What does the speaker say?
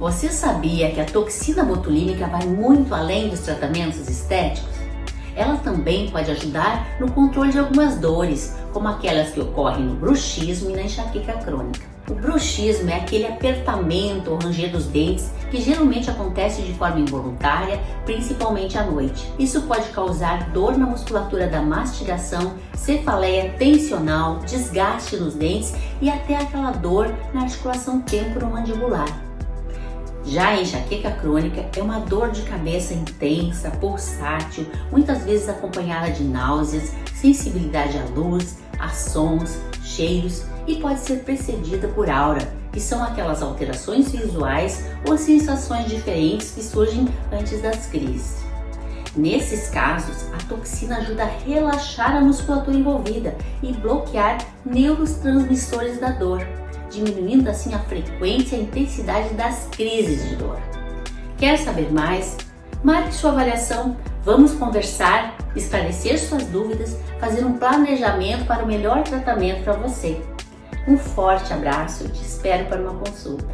Você sabia que a toxina botulínica vai muito além dos tratamentos estéticos? Ela também pode ajudar no controle de algumas dores, como aquelas que ocorrem no bruxismo e na enxaqueca crônica. O bruxismo é aquele apertamento ou ranger dos dentes que geralmente acontece de forma involuntária, principalmente à noite. Isso pode causar dor na musculatura da mastigação, cefaleia tensional, desgaste nos dentes e até aquela dor na articulação temporomandibular. Já a enxaqueca crônica é uma dor de cabeça intensa, pulsátil, muitas vezes acompanhada de náuseas, sensibilidade à luz, a sons, cheiros e pode ser precedida por aura, que são aquelas alterações visuais ou sensações diferentes que surgem antes das crises. Nesses casos, a toxina ajuda a relaxar a musculatura envolvida e bloquear neurotransmissores da dor, diminuindo assim a frequência e a intensidade das crises de dor. Quer saber mais? Marque sua avaliação, vamos conversar, esclarecer suas dúvidas, fazer um planejamento para o melhor tratamento para você. Um forte abraço, te espero para uma consulta.